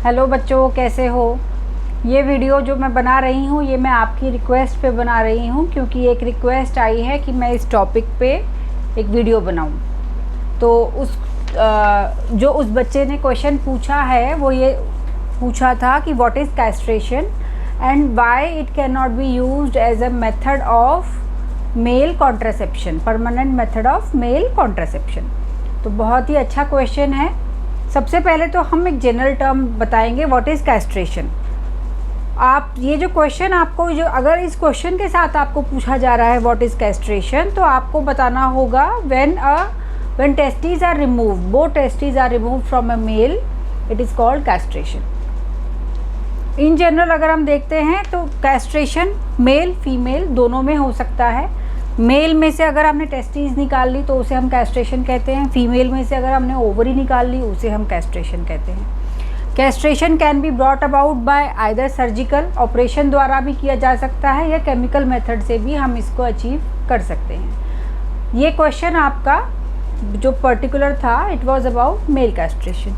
Hello बच्चों, कैसे हो। ये वीडियो जो मैं बना रही हूँ ये मैं आपकी रिक्वेस्ट पे बना रही हूँ, क्योंकि एक रिक्वेस्ट आई है कि मैं इस टॉपिक पे एक वीडियो बनाऊँ। तो जो उस बच्चे ने क्वेश्चन पूछा है वो ये पूछा था कि what is castration and why it can not be used as a method of male contraception, permanent method of male contraception. तो बहुत ही अच्छा क्वेश्चन है। सबसे पहले तो हम एक जनरल टर्म बताएंगे, व्हाट इज़ कैस्ट्रेशन। आप ये जो क्वेश्चन आपको जो अगर इस क्वेश्चन के साथ आपको पूछा जा रहा है व्हाट इज़ कैस्ट्रेशन, तो आपको बताना होगा when testes are remove, both testes are remove from a male, it is called castration. In general अगर हम देखते हैं तो कैस्ट्रेशन मेल फीमेल दोनों में हो सकता है। मेल में से अगर हमने टेस्टीज निकाल ली तो उसे हम कैस्ट्रेशन कहते हैं। फीमेल में से अगर हमने ओवरी निकाल ली उसे हम कैस्ट्रेशन कहते हैं। Castration can be brought about by either surgical, operation द्वारा भी किया जा सकता है, या केमिकल मेथड से भी हम इसको अचीव कर सकते हैं। ये क्वेश्चन आपका जो पर्टिकुलर था it was about male castration.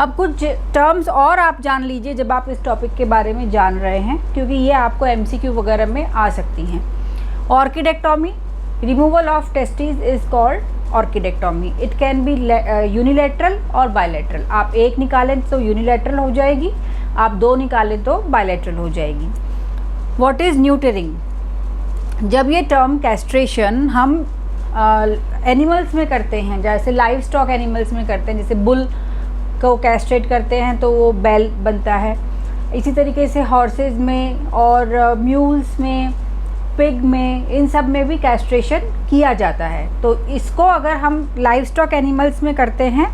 अब कुछ टर्म्स और आप जान लीजिए जब आप इस टॉपिक के बारे में जान रहे हैं, क्योंकि ये आपको MCQ वगैरह में आ सकती हैं। Orchidectomy, removal of testis is called orchidectomy. It can be unilateral और बायलैटरल। आप एक निकालें तो यूनिलैटरल हो जाएगी, आप दो निकालें तो बायलैटरल हो जाएगी। What is neutering. जब ये टर्म कैस्ट्रेशन हम एनिमल्स में करते हैं, जैसे लाइव स्टॉक एनिमल्स में करते हैं, जैसे बुल को कैस्ट्रेट करते हैं तो वो बैल बनता है। इसी तरीके से हॉर्सेस में और म्यूल्स में, पिग में, इन सब में भी कैस्ट्रेशन किया जाता है। तो इसको अगर हम लाइव स्टॉक एनिमल्स में करते हैं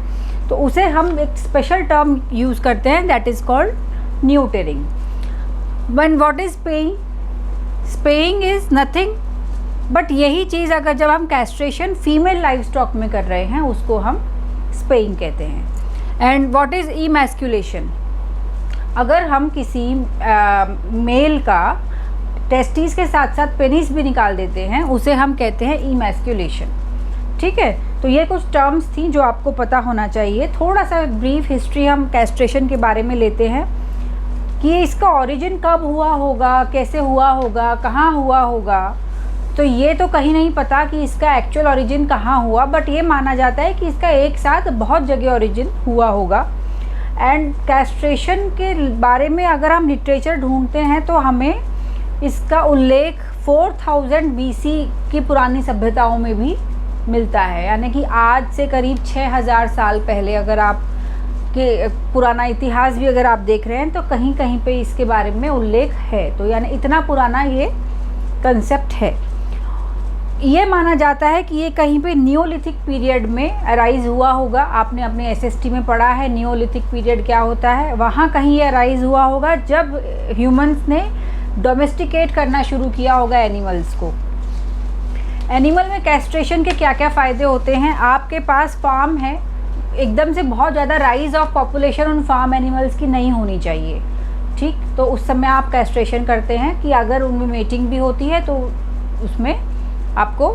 तो उसे हम एक स्पेशल टर्म यूज़ करते हैं, that is called neutering. When what is spaying. Spaying is nothing but यही चीज़ अगर जब हम कैस्ट्रेशन फीमेल लाइव स्टॉक में कर रहे हैं उसको हम स्पेइंग कहते हैं। And what is emasculation. अगर हम किसी मेल का टेस्टिस के साथ साथ पेनिस भी निकाल देते हैं उसे हम कहते हैं इमैस्कुलेशन। ठीक है, तो ये कुछ टर्म्स थी जो आपको पता होना चाहिए। थोड़ा सा ब्रीफ हिस्ट्री हम कैस्ट्रेशन के बारे में लेते हैं कि इसका ओरिजिन कब हुआ होगा, कैसे हुआ होगा, कहाँ हुआ होगा। तो ये तो कहीं नहीं पता कि इसका एक्चुअल ओरिजिन कहाँ हुआ, बट ये माना जाता है कि इसका एक साथ बहुत जगह ओरिजिन हुआ होगा। एंड कैस्ट्रेशन के बारे में अगर हम लिटरेचर ढूंढते हैं तो हमें इसका उल्लेख 4000 BC की पुरानी सभ्यताओं में भी मिलता है, यानी कि आज से करीब 6000 साल पहले अगर आप के पुराना इतिहास भी अगर आप देख रहे हैं तो कहीं कहीं पे इसके बारे में उल्लेख है। तो यानी इतना पुराना ये कंसेप्ट है। ये माना जाता है कि ये कहीं पे नियोलिथिक पीरियड में अराइज़ हुआ होगा। आपने अपने SST में पढ़ा है नियोलिथिक पीरियड क्या होता है, वहाँ कहीं ये अराइज़ हुआ होगा जब ह्यूमंस ने डोमेस्टिकेट करना शुरू किया होगा एनिमल्स को। एनिमल में कैस्ट्रेशन के क्या क्या फ़ायदे होते हैं। आपके पास फार्म है, एकदम से बहुत ज़्यादा राइज ऑफ पॉपुलेशन उन फार्म एनिमल्स की नहीं होनी चाहिए। ठीक, तो उस समय आप कैस्ट्रेशन करते हैं कि अगर उनमें मेटिंग भी होती है तो उसमें आपको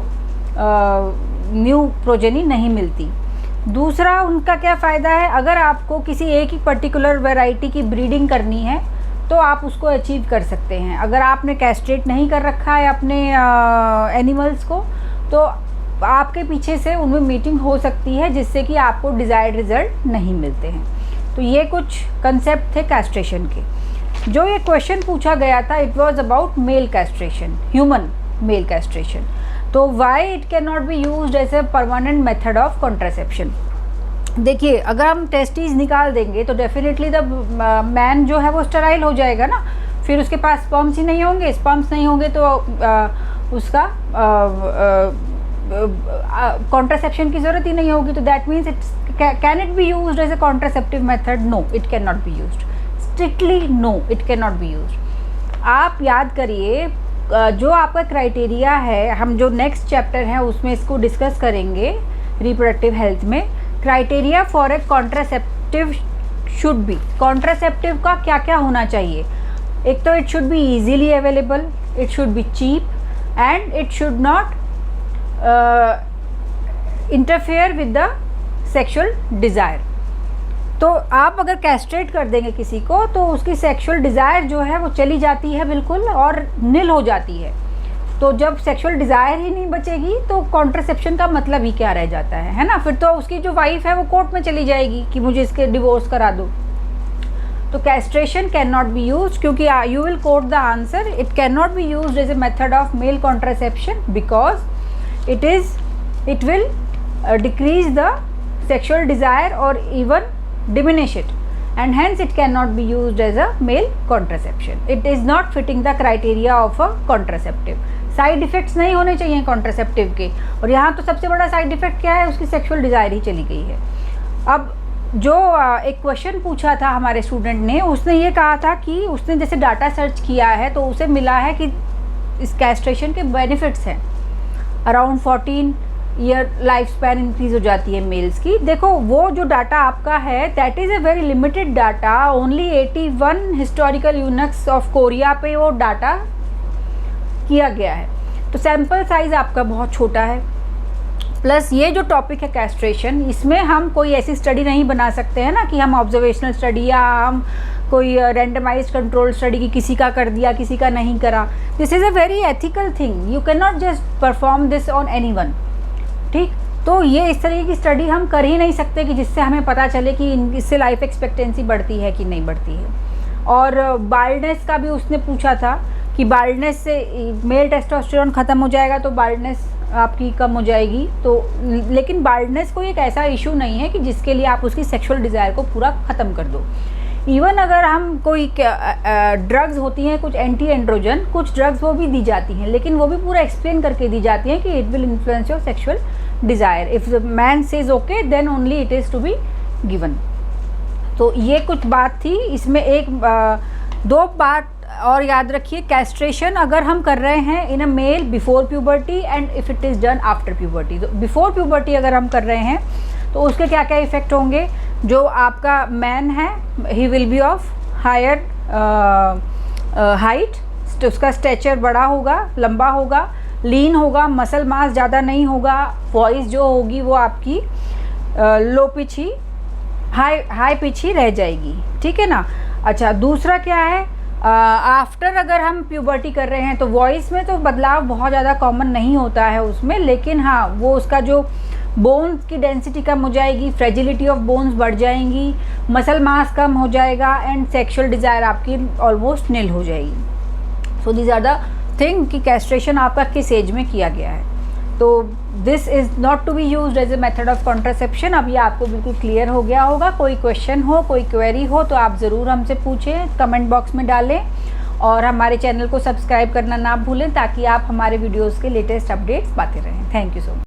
न्यू प्रोजेनी नहीं मिलती। दूसरा उनका क्या फ़ायदा है, अगर आपको किसी एक ही पर्टिकुलर वैरायटी की ब्रीडिंग करनी है तो आप उसको अचीव कर सकते हैं। अगर आपने कैस्ट्रेट नहीं कर रखा है अपने एनिमल्स को तो आपके पीछे से उनमें मीटिंग हो सकती है जिससे कि आपको डिज़ायर्ड रिज़ल्ट नहीं मिलते हैं। तो ये कुछ कंसेप्ट थे कैस्ट्रेशन के। जो ये क्वेश्चन पूछा गया था it was about male castration, human male castration. तो why it can not be used as a permanent method of contraception. देखिए, अगर हम टेस्टिस निकाल देंगे तो डेफिनेटली द मैन जो है वो स्टेराइल हो जाएगा ना, फिर उसके पास स्पर्म्स ही नहीं होंगे। स्पर्म्स नहीं होंगे तो उसका कॉन्ट्रासेप्शन की ज़रूरत ही नहीं होगी। तो that means it's can it be used as a contraceptive method. No, it can not be used. Strictly no, it can not be used. आप याद करिए जो आपका क्राइटेरिया है, हम जो नेक्स्ट चैप्टर है उसमें इसको डिस्कस करेंगे रिप्रोडक्टिव हेल्थ में। Criteria for a contraceptive should be, contraceptive का क्या क्या होना चाहिए। एक तो it should be easily available, it should be cheap and it should not interfere with the sexual desire. तो आप अगर कैस्ट्रेट कर देंगे किसी को तो उसकी सेक्सुअल डिज़ायर जो है वो चली जाती है बिल्कुल और निल हो जाती है। तो जब सेक्सुअल डिज़ायर ही नहीं बचेगी तो कॉन्ट्रासेप्शन का मतलब ही क्या रह जाता है ना। फिर तो उसकी जो वाइफ है वो कोर्ट में चली जाएगी कि मुझे इसके डिवोर्स करा दो। तो castration can not be use, क्योंकि you will quote the answer, it can not be use as a method of male contraception because it will decrease the sexual desire और even diminish it, and hence it cannot be used as a male contraception. It is not fitting the criteria of a contraceptive. Side effects नहीं होने चाहिए contraceptive के, और यहाँ तो सबसे बड़ा साइड इफ़ेक्ट क्या है, उसकी सेक्सुअल डिज़ायर ही चली गई है। अब जो एक क्वेश्चन पूछा था हमारे स्टूडेंट ने, उसने ये कहा था कि उसने जैसे डाटा सर्च किया है तो उसे मिला है कि इस कैस्ट्रेशन के बेनिफिट्स हैं, around 14 year life span increase हो जाती है मेल्स की। देखो वो जो डाटा आपका है that is a very limited data, only 81 historical units of Korea पे वो डाटा किया गया है, तो सैम्पल साइज़ आपका बहुत छोटा है। प्लस ये जो टॉपिक है कैस्ट्रेशन, इसमें हम कोई ऐसी स्टडी नहीं बना सकते हैं ना कि हम ऑब्जर्वेशनल स्टडी या हम कोई रेंडमाइज्ड कंट्रोल स्टडी की किसी का कर दिया किसी का नहीं करा। This is a very ethical thing, you can not just perform this on anyone. ठीक, तो ये इस तरीके की स्टडी हम कर ही नहीं सकते कि जिससे हमें पता चले कि इससे लाइफ एक्सपेक्टेंसी बढ़ती है कि नहीं बढ़ती है। और बाल्डनेस का भी उसने पूछा था कि बाल्डनेस से मेल टेस्टोस्टेरोन ख़त्म हो जाएगा तो बाल्डनेस आपकी कम हो जाएगी। तो लेकिन बाल्डनेस कोई एक ऐसा इशू नहीं है कि जिसके लिए आप उसकी सेक्सुअल डिज़ायर को पूरा ख़त्म कर दो। इवन अगर हम कोई ड्रग्स होती हैं कुछ एंटी एंड्रोजन, कुछ ड्रग्स वो भी दी जाती हैं, लेकिन वो भी पूरा एक्सप्लेन करके दी जाती हैं कि it will influence your sexual desire, if the man says okay then only it is to be given. तो ये कुछ बात थी इसमें। एक दो बात और याद रखिए, कैस्ट्रेशन अगर हम कर रहे हैं in a male before puberty and if it is done after puberty, तो बिफोर प्यूबर्टी अगर हम कर रहे हैं तो उसके क्या क्या इफ़ेक्ट होंगे। जो आपका मैन है he will be of higher height, उसका स्टेचर बड़ा होगा, लंबा होगा, लीन होगा, मसल मास ज़्यादा नहीं होगा, वॉइस जो होगी वो आपकी लो पिच ही हाई पिच ही रह जाएगी। ठीक है ना। अच्छा, दूसरा क्या है, आफ्टर अगर हम प्यूबर्टी कर रहे हैं तो वॉइस में तो बदलाव बहुत ज़्यादा कॉमन नहीं होता है उसमें, लेकिन हाँ वो उसका जो बोन्स की डेंसिटी कम हो जाएगी, फ्रेजिलिटी ऑफ बोन्स बढ़ जाएंगी, मसल मास कम हो जाएगा एंड सेक्सुअल डिज़ायर आपकी ऑलमोस्ट निल हो जाएगी। So these are the thing कि कैस्ट्रेशन आपका किस एज में किया गया है। तो this is not to be used as a method of contraception. अब ये आपको बिल्कुल क्लियर हो गया होगा। कोई क्वेश्चन हो, कोई क्वेरी हो तो आप ज़रूर हमसे पूछें, कमेंट बॉक्स में डालें, और हमारे चैनल को सब्सक्राइब करना ना भूलें ताकि आप हमारे वीडियोज़ के लेटेस्ट अपडेट्स पाते रहें। Thank you so much.